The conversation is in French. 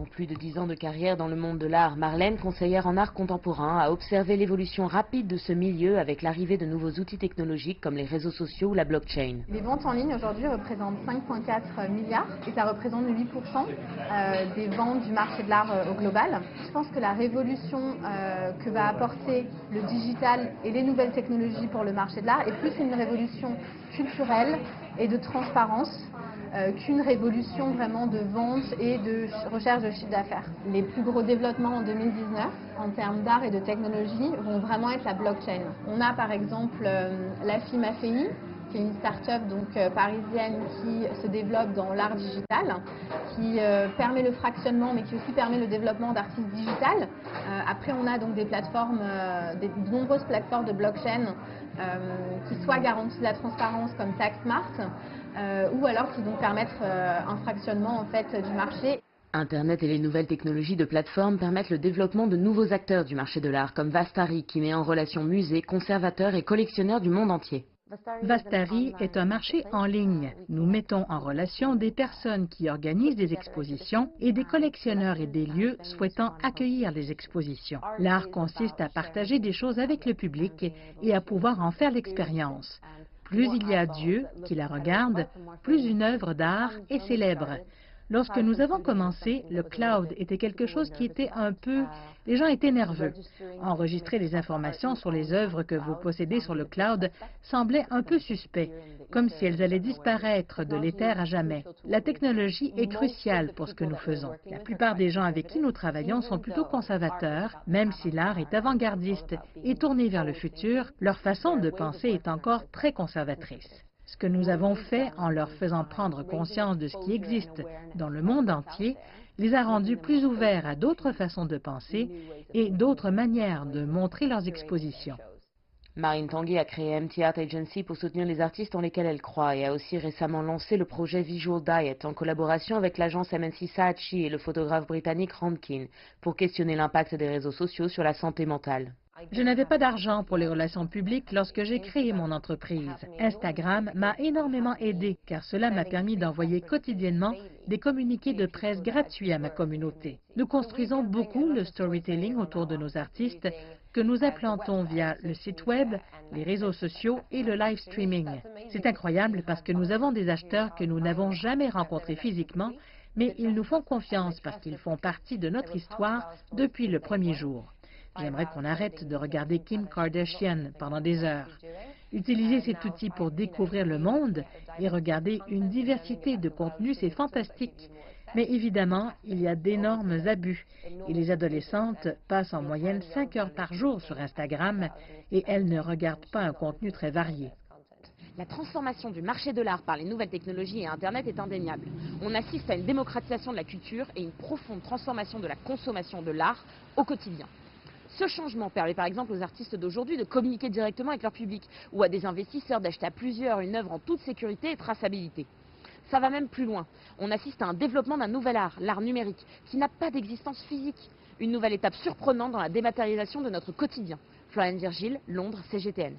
Pour plus de 10 ans de carrière dans le monde de l'art, Marlène, conseillère en art contemporain, a observé l'évolution rapide de ce milieu avec l'arrivée de nouveaux outils technologiques comme les réseaux sociaux ou la blockchain. Les ventes en ligne aujourd'hui représentent 5,4 milliards et ça représente 8% des ventes du marché de l'art au global. Je pense que la révolution que va apporter le digital et les nouvelles technologies pour le marché de l'art est plus une révolution culturelle et de transparence qu'une révolution vraiment de vente et de recherche de chiffre d'affaires. Les plus gros développements en 2019 en termes d'art et de technologie vont vraiment être la blockchain. On a par exemple la FIMAFEI, qui est une start-up parisienne qui se développe dans l'art digital, qui permet le fractionnement mais qui aussi permet le développement d'artistes digitales. Après on a donc des plateformes, de nombreuses plateformes de blockchain qui soit garantissent la transparence comme TaxSmart ou alors qui vont permettre un fractionnement en fait du marché. Internet et les nouvelles technologies de plateforme permettent le développement de nouveaux acteurs du marché de l'art comme Vastari qui met en relation musées, conservateurs et collectionneurs du monde entier. Vastari est un marché en ligne. Nous mettons en relation des personnes qui organisent des expositions et des collectionneurs et des lieux souhaitant accueillir les expositions. L'art consiste à partager des choses avec le public et à pouvoir en faire l'expérience. Plus il y a d'yeux qui la regardent, plus une œuvre d'art est célèbre. Lorsque nous avons commencé, le cloud était quelque chose qui était un peu... Les gens étaient nerveux. Enregistrer les informations sur les œuvres que vous possédez sur le cloud semblait un peu suspect, comme si elles allaient disparaître de l'éther à jamais. La technologie est cruciale pour ce que nous faisons. La plupart des gens avec qui nous travaillons sont plutôt conservateurs, même si l'art est avant-gardiste et tourné vers le futur, leur façon de penser est encore très conservatrice. Ce que nous avons fait en leur faisant prendre conscience de ce qui existe dans le monde entier les a rendus plus ouverts à d'autres façons de penser et d'autres manières de montrer leurs expositions. Marine Tanguy a créé MT Art Agency pour soutenir les artistes en lesquels elle croit et a aussi récemment lancé le projet Visual Diet en collaboration avec l'agence MNC Saatchi et le photographe britannique Rankin pour questionner l'impact des réseaux sociaux sur la santé mentale. Je n'avais pas d'argent pour les relations publiques lorsque j'ai créé mon entreprise. Instagram m'a énormément aidé car cela m'a permis d'envoyer quotidiennement des communiqués de presse gratuits à ma communauté. Nous construisons beaucoup le storytelling autour de nos artistes que nous implantons via le site web, les réseaux sociaux et le live streaming. C'est incroyable parce que nous avons des acheteurs que nous n'avons jamais rencontrés physiquement, mais ils nous font confiance parce qu'ils font partie de notre histoire depuis le premier jour. J'aimerais qu'on arrête de regarder Kim Kardashian pendant des heures. Utiliser cet outil pour découvrir le monde et regarder une diversité de contenus, c'est fantastique. Mais évidemment, il y a d'énormes abus et les adolescentes passent en moyenne 5 heures par jour sur Instagram et elles ne regardent pas un contenu très varié. La transformation du marché de l'art par les nouvelles technologies et Internet est indéniable. On assiste à une démocratisation de la culture et une profonde transformation de la consommation de l'art au quotidien. Ce changement permet par exemple aux artistes d'aujourd'hui de communiquer directement avec leur public ou à des investisseurs d'acheter à plusieurs une œuvre en toute sécurité et traçabilité. Ça va même plus loin. On assiste à un développement d'un nouvel art, l'art numérique, qui n'a pas d'existence physique. Une nouvelle étape surprenante dans la dématérialisation de notre quotidien. Floriane Virgile, Londres, CGTN.